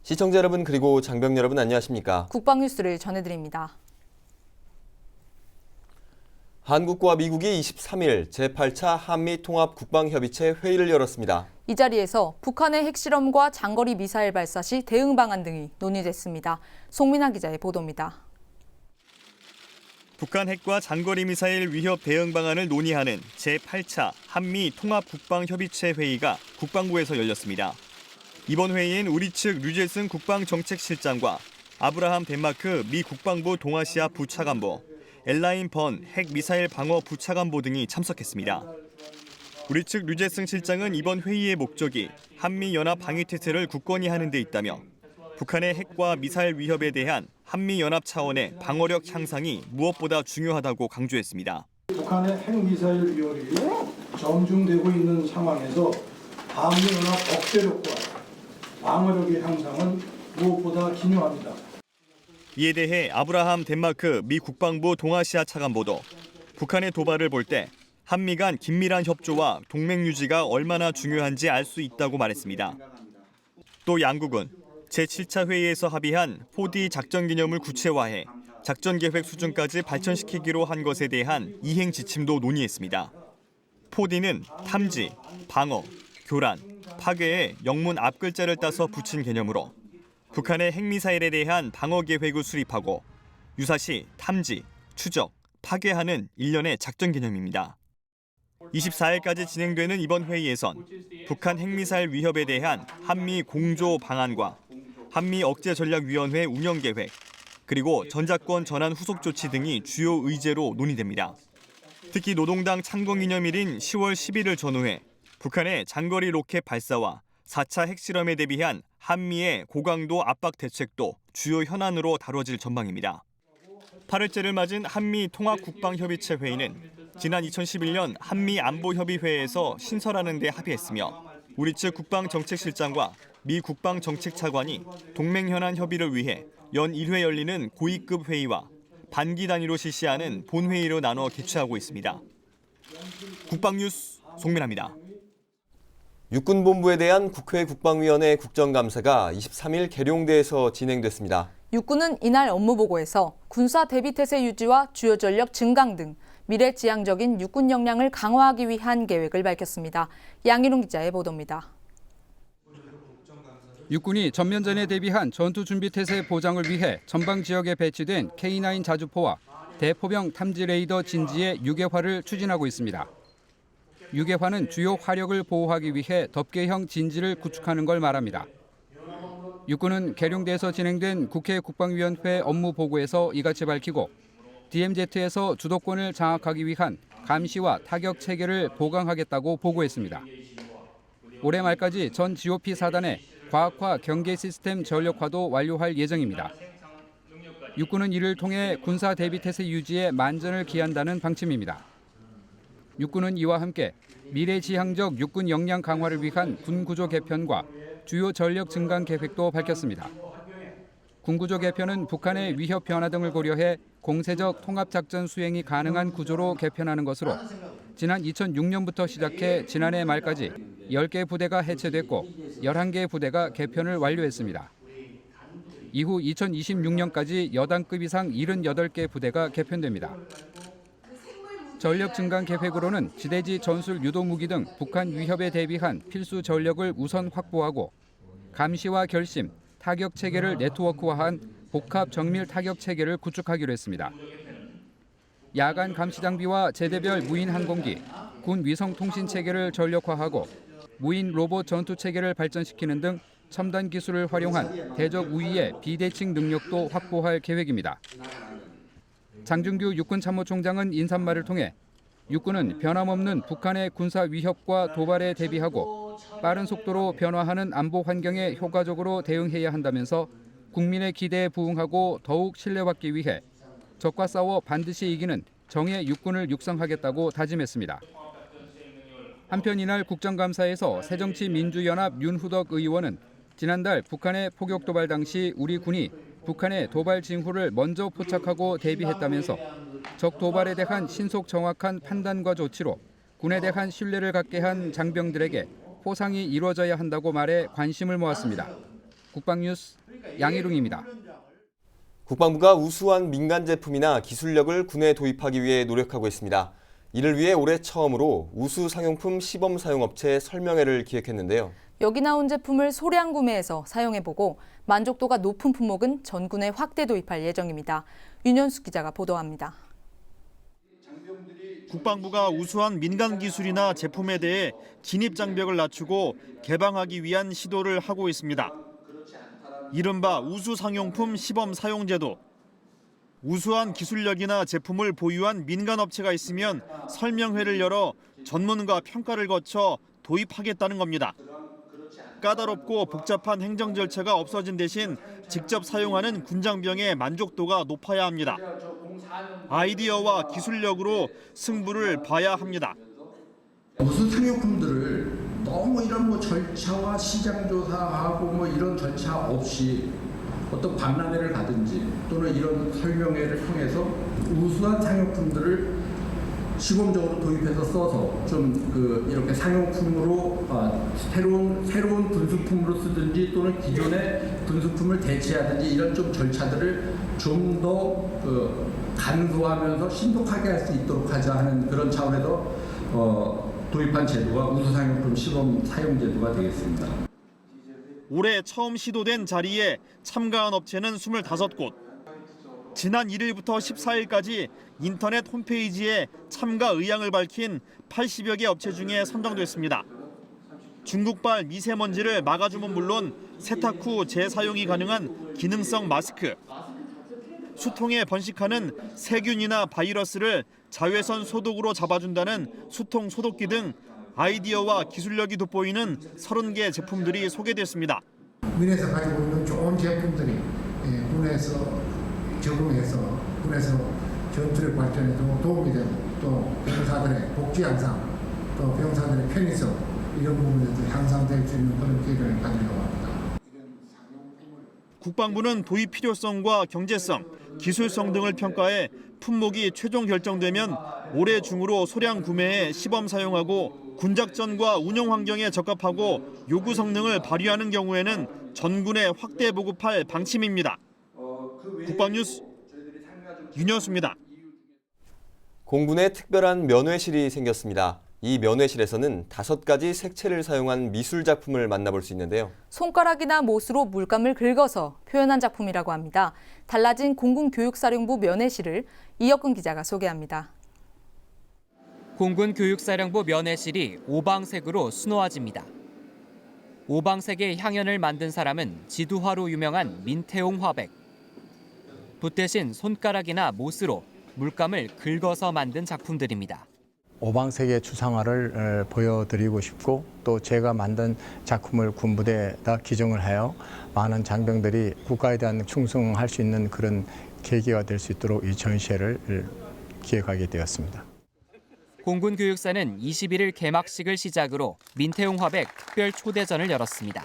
시청자 여러분 그리고 장병 여러분 안녕하십니까? 국방 뉴스를 전해드립니다. 한국과 미국이 23일 제8차 한미통합국방협의체 회의를 열었습니다. 이 자리에서 북한의 핵실험과 장거리 미사일 발사 시 대응 방안 등이 논의됐습니다. 송민아 기자의 보도입니다. 북한 핵과 장거리 미사일 위협 대응 방안을 논의하는 제8차 한미통합국방협의체 회의가 국방부에서 열렸습니다. 이번 회의엔 우리 측 류재승 국방정책실장과 아브라함 덴마크 미 국방부 동아시아 부차관보, 엘라인 번 핵미사일 방어 부차관보 등이 참석했습니다. 우리 측 류재승 실장은 이번 회의의 목적이 한미연합 방위태세를 굳건히 하는 데 있다며 북한의 핵과 미사일 위협에 대한 한미연합 차원의 방어력 향상이 무엇보다 중요하다고 강조했습니다. 북한의 핵미사일 위협이 점중되고 있는 상황에서 한미연합 억제력과 방어력의 향상은 무엇보다 기묘합니다. 이에 대해 아브라함 덴마크 미 국방부 동아시아 차관보도 북한의 도발을 볼 때 한미 간 긴밀한 협조와 동맹 유지가 얼마나 중요한지 알 수 있다고 말했습니다. 또 양국은 제7차 회의에서 합의한 4D 작전 기념을 구체화해 작전 계획 수준까지 발전시키기로 한 것에 대한 이행 지침도 논의했습니다. 4D는 탐지, 방어, 교란, 파괴의 영문 앞글자를 따서 붙인 개념으로 북한의 핵미사일에 대한 방어 계획을 수립하고 유사시 탐지, 추적, 파괴하는 일련의 작전 개념입니다. 24일까지 진행되는 이번 회의에선 북한 핵미사일 위협에 대한 한미 공조 방안과 한미 억제전략위원회 운영계획, 그리고 전자권 전환 후속 조치 등이 주요 의제로 논의됩니다. 특히 노동당 창건기념일인 10월 10일을 전후해 북한의 장거리 로켓 발사와 4차 핵실험에 대비한 한미의 고강도 압박 대책도 주요 현안으로 다뤄질 전망입니다. 8일째를 맞은 한미통합국방협의체 회의는 지난 2011년 한미안보협의회에서 신설하는 데 합의했으며 우리 측 국방정책실장과 미 국방정책차관이 동맹 현안 협의를 위해 연 1회 열리는 고위급 회의와 반기 단위로 실시하는 본회의로 나눠 개최하고 있습니다. 국방뉴스 송민아입니다. 육군본부에 대한 국회 국방위원회 국정감사가 23일 계룡대에서 진행됐습니다. 육군은 이날 업무보고에서 군사 대비태세 유지와 주요 전력 증강 등 미래지향적인 육군 역량을 강화하기 위한 계획을 밝혔습니다. 양희룡 기자의 보도입니다. 육군이 전면전에 대비한 전투준비태세 보장을 위해 전방 지역에 배치된 K9 자주포와 대포병 탐지 레이더 진지의 유계화를 추진하고 있습니다. 유계화는 주요 화력을 보호하기 위해 덮개형 진지를 구축하는 걸 말합니다. 육군은 계룡대에서 진행된 국회 국방위원회 업무 보고에서 이같이 밝히고 DMZ에서 주도권을 장악하기 위한 감시와 타격 체계를 보강하겠다고 보고했습니다. 올해 말까지 전 GOP 4단의 과학화 경계 시스템 전력화도 완료할 예정입니다. 육군은 이를 통해 군사 대비태세 유지에 만전을 기한다는 방침입니다. 육군은 이와 함께 미래지향적 육군 역량 강화를 위한 군구조 개편과 주요 전력 증강 계획도 밝혔습니다. 군구조 개편은 북한의 위협 변화 등을 고려해 공세적 통합작전 수행이 가능한 구조로 개편하는 것으로 지난 2006년부터 시작해 지난해 말까지 10개 부대가 해체됐고 11개 부대가 개편을 완료했습니다. 이후 2026년까지 여단급 이상 78개 부대가 개편됩니다. 전력 증강 계획으로는 지대지 전술 유도무기 등 북한 위협에 대비한 필수 전력을 우선 확보하고 감시와 결심, 타격 체계를 네트워크화한 복합 정밀 타격 체계를 구축하기로 했습니다. 야간 감시 장비와 제대별 무인 항공기, 군 위성 통신 체계를 전력화하고 무인 로봇 전투 체계를 발전시키는 등 첨단 기술을 활용한 대적 우위의 비대칭 능력도 확보할 계획입니다. 장준규 육군참모총장은 인사말을 통해 육군은 변함없는 북한의 군사 위협과 도발에 대비하고 빠른 속도로 변화하는 안보 환경에 효과적으로 대응해야 한다면서 국민의 기대에 부응하고 더욱 신뢰받기 위해 적과 싸워 반드시 이기는 정예 육군을 육성하겠다고 다짐했습니다. 한편 이날 국정감사에서 새정치민주연합 윤후덕 의원은 지난달 북한의 포격 도발 당시 우리 군이 북한의 도발 징후를 먼저 포착하고 대비했다면서 적 도발에 대한 신속 정확한 판단과 조치로 군에 대한 신뢰를 갖게 한 장병들에게 포상이 이루어져야 한다고 말해 관심을 모았습니다. 국방뉴스 양희룡입니다. 국방부가 우수한 민간 제품이나 기술력을 군에 도입하기 위해 노력하고 있습니다. 이를 위해 올해 처음으로 우수 상용품 시범 사용업체 설명회를 기획했는데요. 여기 나온 제품을 소량 구매해서 사용해보고 만족도가 높은 품목은 전군에 확대 도입할 예정입니다. 윤현수 기자가 보도합니다. 국방부가 우수한 민간 기술이나 제품에 대해 진입 장벽을 낮추고 개방하기 위한 시도를 하고 있습니다. 이른바 우수 상용품 시범 사용제도. 우수한 기술력이나 제품을 보유한 민간 업체가 있으면 설명회를 열어 전문가 평가를 거쳐 도입하겠다는 겁니다. 까다롭고 복잡한 행정 절차가 없어진 대신 직접 사용하는 군장병의 만족도가 높아야 합니다. 아이디어와 기술력으로 승부를 봐야 합니다. 우수 상용품들을 너무 이런 절차와 시장 조사하고 이런 절차 없이 어떤 박람회를 가든지 또는 이런 설명회를 통해서 우수한 상용품들을 시범적으로 도입해서 써서 좀 이렇게 상용품으로 새로운 분수품으로 쓰든지 또는 기존의 분수품을 대체하든지 이런 좀 절차들을 좀 더 간소하면서 신속하게 할 수 있도록 하자 하는 그런 차원에서 도입한 제도가 우수상용품 시범 사용제도가 되겠습니다. 올해 처음 시도된 자리에 참가한 업체는 25곳. 지난 1일부터 14일까지 인터넷 홈페이지에 참가 의향을 밝힌 80여 개 업체 중에 선정됐습니다. 중국발 미세먼지를 막아주면 물론 세탁 후 재사용이 가능한 기능성 마스크, 수통에 번식하는 세균이나 바이러스를 자외선 소독으로 잡아준다는 수통 소독기 등 아이디어와 기술력이 돋보이는 30개 제품들이 소개됐습니다. 군에서 가지고 있는 좋은 제품들이 군에서 적용해서 군에서 전투력 발전에도 도움이 되고 또 병사들의 복지 향상, 또 병사들의 편의성 이런 부분에도 향상될 수 있는 그런 기회를 가지려고 합니다. 국방부는 도입 필요성과 경제성, 기술성 등을 평가해 품목이 최종 결정되면 올해 중으로 소량 구매해 시범 사용하고 군작전과 운영 환경에 적합하고 요구 성능을 발휘하는 경우에는 전군에 확대 보급할 방침입니다. 국방뉴스 윤현수입니다. 공군에 특별한 면회실이 생겼습니다. 이 면회실에서는 5가지 색채를 사용한 미술 작품을 만나볼 수 있는데요. 손가락이나 못으로 물감을 긁어서 표현한 작품이라고 합니다. 달라진 공군교육사령부 면회실을 이혁근 기자가 소개합니다. 공군교육사령부 면회실이 오방색으로 수놓아집니다. 오방색의 향연을 만든 사람은 지두화로 유명한 민태용 화백. 붓 대신 손가락이나 못으로 물감을 긁어서 만든 작품들입니다. 오방색의 추상화를 보여드리고 싶고 또 제가 만든 작품을 군부대에다 기증을 하여 많은 장병들이 국가에 대한 충성할 수 있는 그런 계기가 될 수 있도록 이 전시회를 기획하게 되었습니다. 공군교육사는 21일 개막식을 시작으로 민태용 화백 특별 초대전을 열었습니다.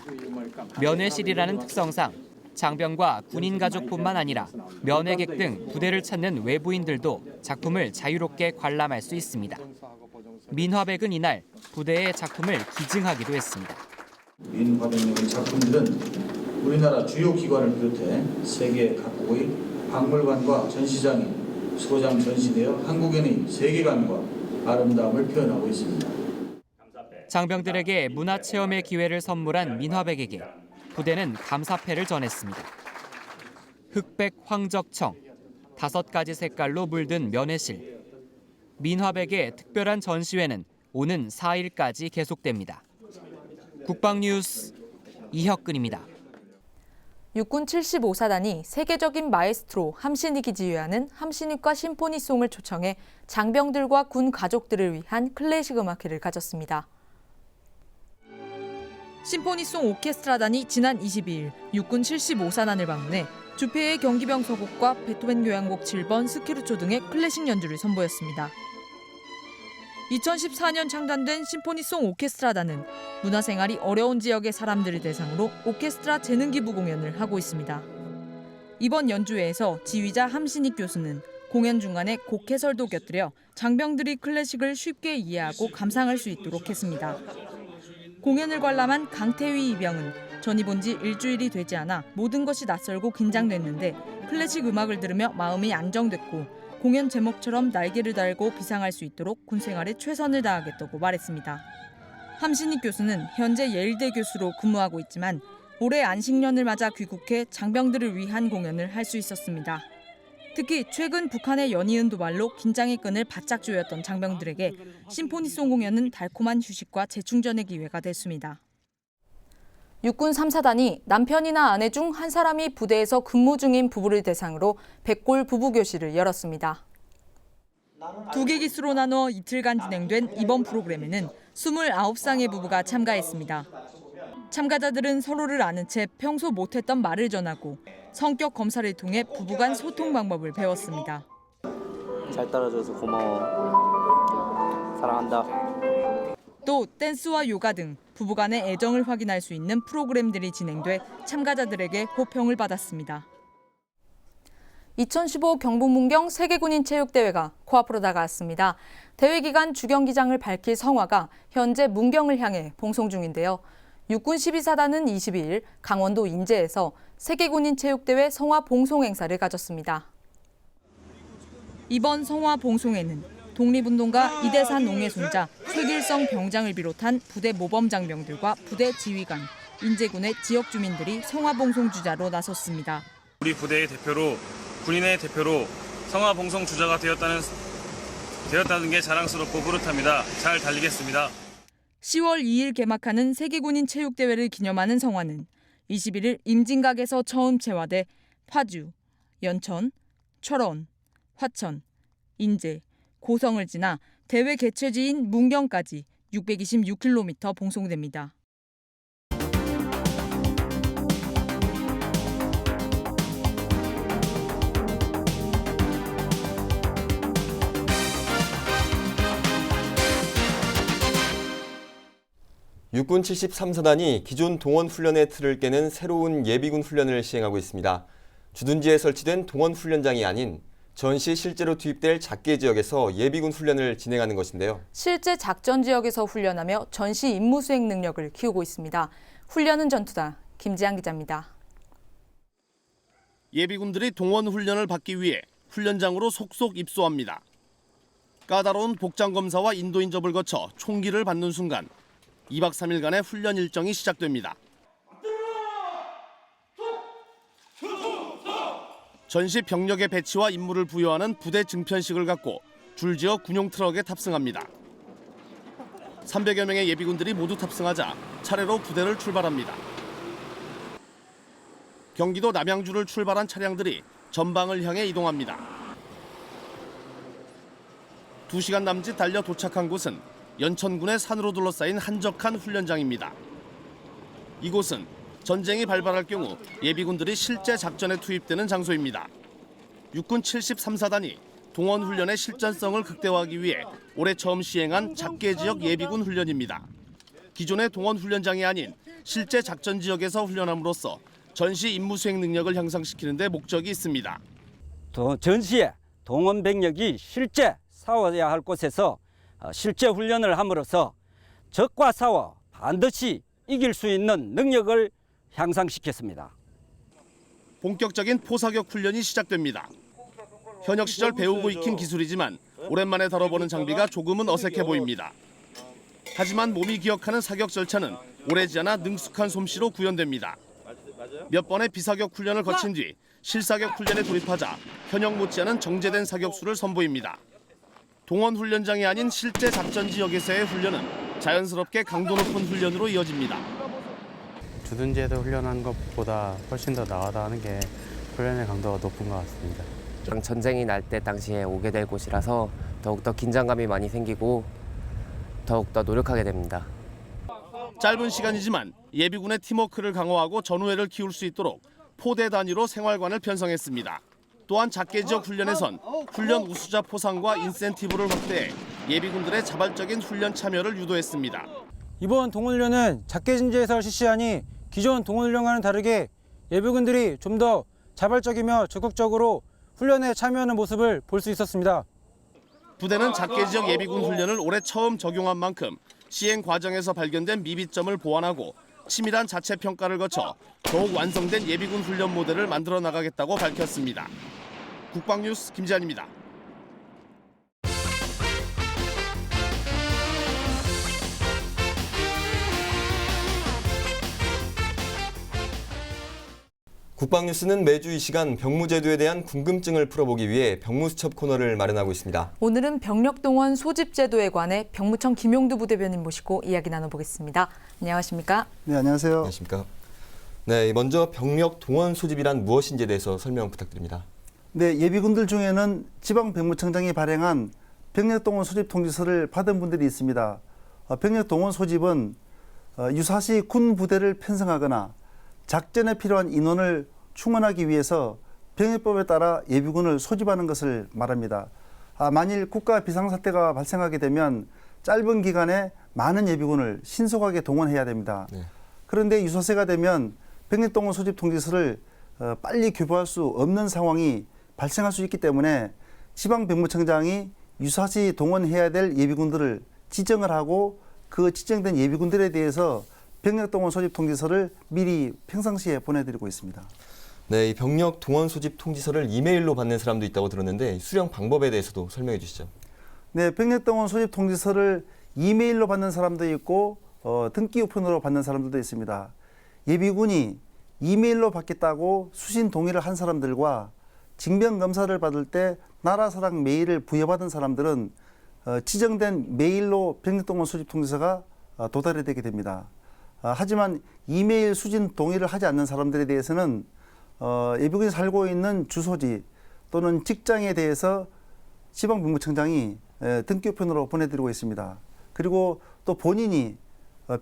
면회실이라는 특성상 장병과 군인 가족뿐만 아니라 면회객 등 부대를 찾는 외부인들도 작품을 자유롭게 관람할 수 있습니다. 민화백은 이날 부대에 작품을 기증하기도 했습니다. 민화백의 작품들은 우리나라 주요 기관을 비롯해 세계 각국의 박물관과 전시장에 소장 전시되어 한국인의 세계관과 아름다움을 표현하고 있습니다. 장병들에게 문화체험의 기회를 선물한 민화백에게 부대는 감사패를 전했습니다. 흑백 황적청, 5가지 색깔로 물든 면회실. 민화백의 특별한 전시회는 오는 4일까지 계속됩니다. 국방뉴스 이혁근입니다. 육군 75사단이 세계적인 마에스트로 함신익이 지휘하는 함신익과 심포니송을 초청해 장병들과 군 가족들을 위한 클래식 음악회를 가졌습니다. 심포니송 오케스트라단이 지난 22일 육군 75사단을 방문해 주페의 경기병 서곡과 베토벤 교향곡 7번 스케르초 등의 클래식 연주를 선보였습니다. 2014년 창단된 심포니송 오케스트라단은 문화생활이 어려운 지역의 사람들을 대상으로 오케스트라 재능기부 공연을 하고 있습니다. 이번 연주회에서 지휘자 함신익 교수는 공연 중간에 곡 해설도 곁들여 장병들이 클래식을 쉽게 이해하고 감상할 수 있도록 했습니다. 공연을 관람한 강태휘 이병은 전입 온 지 일주일이 되지 않아 모든 것이 낯설고 긴장됐는데 클래식 음악을 들으며 마음이 안정됐고 공연 제목처럼 날개를 달고 비상할 수 있도록 군 생활에 최선을 다하겠다고 말했습니다. 함신익 교수는 현재 예일대 교수로 근무하고 있지만 올해 안식년을 맞아 귀국해 장병들을 위한 공연을 할 수 있었습니다. 특히 최근 북한의 연이은 도발로 긴장의 끈을 바짝 조였던 장병들에게 심포니송 공연은 달콤한 휴식과 재충전의 기회가 됐습니다. 육군 3사단이 남편이나 아내 중 한 사람이 부대에서 근무 중인 부부를 대상으로 백골 부부교실을 열었습니다. 2개 기수로 나눠 이틀간 진행된 이번 프로그램에는 29쌍의 부부가 참가했습니다. 참가자들은 서로를 아는 채 평소 못했던 말을 전하고 성격 검사를 통해 부부 간 소통 방법을 배웠습니다. 잘 따라줘서 고마워. 사랑한다. 또 댄스와 요가 등 부부 간의 애정을 확인할 수 있는 프로그램들이 진행돼 참가자들에게 호평을 받았습니다. 2015 경북문경 세계군인체육대회가 코앞으로 다가왔습니다. 대회 기간 주경기장을 밝힐 성화가 현재 문경을 향해 봉송 중인데요. 육군 12사단은 22일 강원도 인제에서 세계군인체육대회 성화 봉송 행사를 가졌습니다. 이번 성화 봉송에는 독립운동가 이대산 농의 손자 최길성 병장을 비롯한 부대 모범장병들과 부대 지휘관, 인제군의 지역 주민들이 성화 봉송 주자로 나섰습니다. 우리 부대의 대표로 군인의 대표로 성화 봉송 주자가 되었다는 게 자랑스럽고 뿌듯합니다. 잘 달리겠습니다. 10월 2일 개막하는 세계군인 체육대회를 기념하는 성화는 21일 임진각에서 처음 채화돼 파주, 연천, 철원, 화천, 인제, 고성을 지나 대회 개최지인 문경까지 626km 봉송됩니다. 육군 73사단이 기존 동원 훈련의 틀을 깨는 새로운 예비군 훈련을 시행하고 있습니다. 주둔지에 설치된 동원 훈련장이 아닌 전시 실제로 투입될 작계 지역에서 예비군 훈련을 진행하는 것인데요. 실제 작전 지역에서 훈련하며 전시 임무 수행 능력을 키우고 있습니다. 훈련은 전투다. 김지한 기자입니다. 예비군들이 동원 훈련을 받기 위해 훈련장으로 속속 입소합니다. 까다로운 복장 검사와 인도 인접을 거쳐 총기를 받는 순간 2박 3일간의 훈련 일정이 시작됩니다. 전시 병력의 배치와 임무를 부여하는 부대 증편식을 갖고 줄지어 군용 트럭에 탑승합니다. 300여 명의 예비군들이 모두 탑승하자 차례로 부대를 출발합니다. 경기도 남양주를 출발한 차량들이 전방을 향해 이동합니다. 2시간 남짓 달려 도착한 곳은 연천군의 산으로 둘러싸인 한적한 훈련장입니다. 이곳은 전쟁이 발발할 경우 예비군들이 실제 작전에 투입되는 장소입니다. 육군 73사단이 동원 훈련의 실전성을 극대화하기 위해 올해 처음 시행한 작계 지역 예비군 훈련입니다. 기존의 동원 훈련장이 아닌 실제 작전 지역에서 훈련함으로써 전시 임무 수행 능력을 향상시키는 데 목적이 있습니다. 전시에 동원 병력이 실제 싸워야 할 곳에서 실제 훈련을 함으로써 적과 싸워 반드시 이길 수 있는 능력을 향상시켰습니다. 본격적인 포사격 훈련이 시작됩니다. 현역 시절 배우고 익힌 기술이지만 오랜만에 다뤄보는 장비가 조금은 어색해 보입니다. 하지만 몸이 기억하는 사격 절차는 오래지 않아 능숙한 솜씨로 구현됩니다. 몇 번의 비사격 훈련을 거친 뒤 실사격 훈련에 돌입하자 현역 못지않은 정제된 사격수를 선보입니다. 동원 훈련장이 아닌 실제 작전 지역에서의 훈련은 자연스럽게 강도 높은 훈련으로 이어집니다. 주둔지에서 훈련하는 것보다 훨씬 더 나아다는 게 훈련의 강도가 높은 것 같습니다. 전쟁이 날 때 당시에 오게 될 곳이라서 더욱더 긴장감이 많이 생기고 더욱더 노력하게 됩니다. 짧은 시간이지만 예비군의 팀워크를 강화하고 전우회를 키울 수 있도록 포대 단위로 생활관을 편성했습니다. 또한 작계 지역 훈련에선 훈련 우수자 포상과 인센티브를 확대해 예비군들의 자발적인 훈련 참여를 유도했습니다. 이번 동원훈련은 작계 진지에서 실시하니 기존 동원훈련과는 다르게 예비군들이 좀 더 자발적이며 적극적으로 훈련에 참여하는 모습을 볼 수 있었습니다. 부대는 작계 지역 예비군 훈련을 올해 처음 적용한 만큼 시행 과정에서 발견된 미비점을 보완하고 치밀한 자체 평가를 거쳐 더욱 완성된 예비군 훈련 모델을 만들어 나가겠다고 밝혔습니다. 국방뉴스 김지한입니다. 국방뉴스는 매주 이 시간 병무제도에 대한 궁금증을 풀어보기 위해 병무수첩 코너를 마련하고 있습니다. 오늘은 병력동원 소집제도에 관해 병무청 김용두 부대변인 모시고 이야기 나눠보겠습니다. 안녕하십니까? 네, 안녕하세요. 안녕하십니까? 네, 먼저 병력동원 소집이란 무엇인지에 대해서 설명 부탁드립니다. 네, 예비군들 중에는 지방병무청장이 발행한 병력동원 소집 통지서를 받은 분들이 있습니다. 병력동원 소집은 유사시 군 부대를 편성하거나 작전에 필요한 인원을 충원하기 위해서 병역법에 따라 예비군을 소집하는 것을 말합니다. 만일 국가 비상사태가 발생하게 되면 짧은 기간에 많은 예비군을 신속하게 동원해야 됩니다. 네. 그런데 유사시가 되면 병력동원 소집 통지서를 빨리 교부할 수 없는 상황이 발생할 수 있기 때문에 지방병무청장이 유사시 동원해야 될 예비군들을 지정을 하고 그 지정된 예비군들에 대해서 병력동원 소집 통지서를 미리 평상시에 보내드리고 있습니다. 네, 이 병력 동원 소집 통지서를 이메일로 받는 사람도 있다고 들었는데 수령 방법에 대해서도 설명해 주시죠. 네, 병력동원 소집 통지서를 이메일로 받는 사람도 있고 등기 우편으로 받는 사람들도 있습니다. 예비군이 이메일로 받겠다고 수신 동의를 한 사람들과 징병검사를 받을 때 나라사랑 메일을 부여받은 사람들은 지정된 메일로 병력동원 소집 통지서가 도달이 되게 됩니다. 하지만 이메일 수신 동의를 하지 않는 사람들에 대해서는 예비군이 살고 있는 주소지 또는 직장에 대해서 지방병무청장이 등기 우편으로 보내드리고 있습니다. 그리고 또 본인이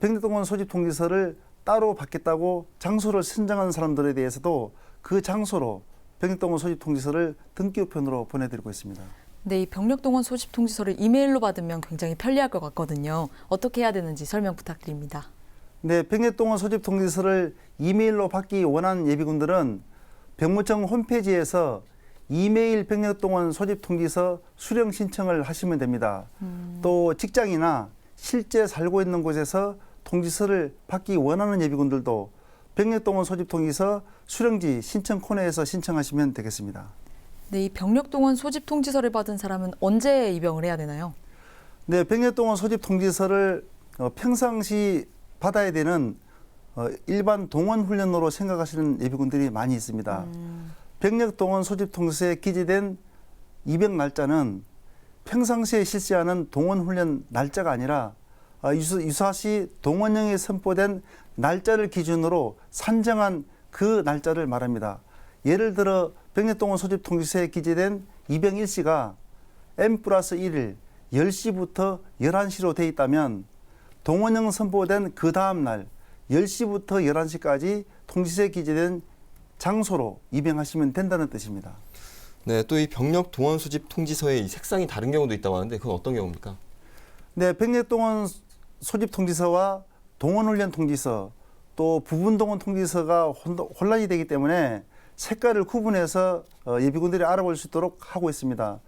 병력동원 소집 통지서를 따로 받겠다고 장소를 선정한 사람들에 대해서도 그 장소로 병력동원 소집 통지서를 등기 우편으로 보내드리고 있습니다. 네, 이 병력동원 소집 통지서를 이메일로 받으면 굉장히 편리할 것 같거든요. 어떻게 해야 되는지 설명 부탁드립니다. 네, 병력동원 소집 통지서를 이메일로 받기 원하는 예비군들은 병무청 홈페이지에서 이메일 병력동원 소집 통지서 수령 신청을 하시면 됩니다. 또 직장이나 실제 살고 있는 곳에서 통지서를 받기 원하는 예비군들도 병력동원 소집 통지서 수령지 신청 코너에서 신청하시면 되겠습니다. 네, 이 병력동원 소집 통지서를 받은 사람은 언제 입영을 해야 되나요? 네, 병력동원 소집 통지서를 평상시 받아야 되는 일반 동원 훈련으로 생각하시는 예비군들이 많이 있습니다. 병력동원 소집 통지서에 기재된 입영 날짜는 평상시에 실시하는 동원 훈련 날짜가 아니라 유사시 동원령에 선포된 날짜를 기준으로 산정한 그 날짜를 말합니다. 예를 들어 병력동원 소집 통지서에 기재된 입영 일시가 N+1일 10시부터 11시로 돼 있다면 동원령 선포된 그 다음 날 10시부터 11시까지 통지서에 기재된 장소로 입영하시면 된다는 뜻입니다. 네, 또 이 병력 동원 소집 통지서의 색상이 다른 경우도 있다고 하는데 그건 어떤 경우입니까? 네, 병력 동원 소집 통지서와 동원훈련 통지서 또 부분동원 통지서가 혼란이 되기 때문에 색깔을 구분해서 예비군들이 알아볼 수 있도록 하고 있습니다.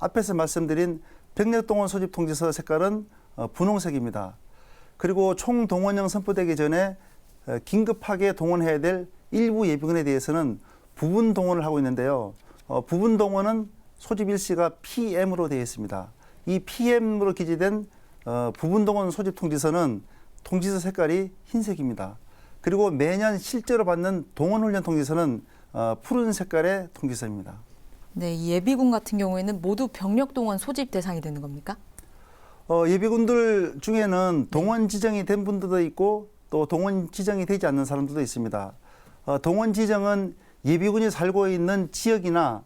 앞에서 말씀드린 병력 동원 소집 통지서 색깔은 분홍색입니다. 그리고 총동원령 선포되기 전에 긴급하게 동원해야 될 일부 예비군에 대해서는 부분 동원을 하고 있는데요. 부분 동원은 소집 일시가 PM으로 되어 있습니다. 이 PM으로 기재된 부분 동원 소집 통지서는 통지서 색깔이 흰색입니다. 그리고 매년 실제로 받는 동원훈련 통지서는 푸른 색깔의 통지서입니다. 네, 이 예비군 같은 경우에는 모두 병력동원 소집 대상이 되는 겁니까? 예비군들 중에는 동원 지정이 된 분들도 있고 또 동원 지정이 되지 않는 사람들도 있습니다. 동원 지정은 예비군이 살고 있는 지역이나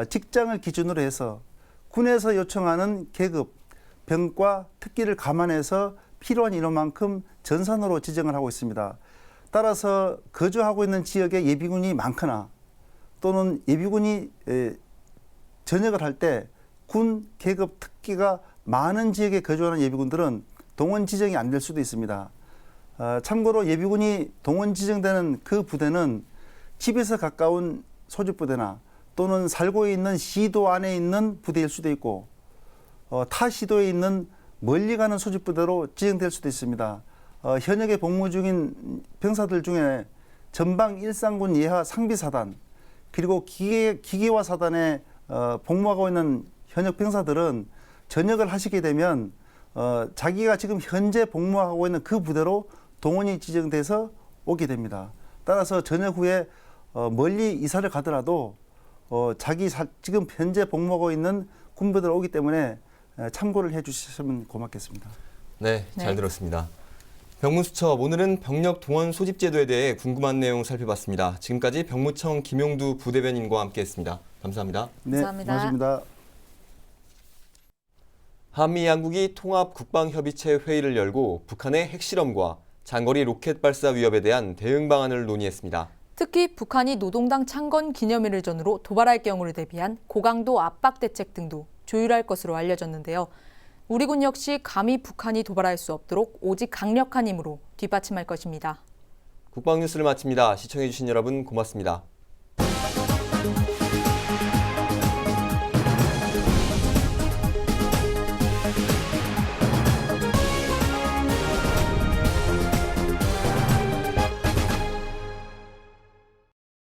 직장을 기준으로 해서 군에서 요청하는 계급, 병과 특기를 감안해서 필요한 인원만큼 전산으로 지정을 하고 있습니다. 따라서 거주하고 있는 지역에 예비군이 많거나 또는 예비군이 전역을 할 때 군 계급 특기가 많은 지역에 거주하는 예비군들은 동원 지정이 안 될 수도 있습니다. 참고로 예비군이 동원 지정되는 그 부대는 집에서 가까운 소집부대나 또는 살고 있는 시도 안에 있는 부대일 수도 있고 타 시도에 있는 멀리 가는 소집부대로 지정될 수도 있습니다. 현역에 복무 중인 병사들 중에 전방 일상군 예하 상비사단 그리고 기계화 사단에 복무하고 있는 현역 병사들은 전역을 하시게 되면 자기가 지금 현재 복무하고 있는 그 부대로 동원이 지정돼서 오게 됩니다. 따라서 전역 후에 멀리 이사를 가더라도 지금 현재 복무하고 있는 군부대로 오기 때문에 참고를 해주시면 고맙겠습니다. 네, 잘 들었습니다. 병무수첩, 오늘은 병력 동원 소집 제도에 대해 궁금한 내용 살펴봤습니다. 지금까지 병무청 김용두 부대변인과 함께했습니다. 감사합니다. 네, 고맙습니다. 한미 양국이 통합 국방협의체 회의를 열고 북한의 핵실험과 장거리 로켓 발사 위협에 대한 대응 방안을 논의했습니다. 특히 북한이 노동당 창건 기념일을 전후로 도발할 경우를 대비한 고강도 압박 대책 등도 조율할 것으로 알려졌는데요. 우리 군 역시 감히 북한이 도발할 수 없도록 오직 강력한 힘으로 뒷받침할 것입니다. 국방뉴스를 마칩니다. 시청해주신 여러분 고맙습니다.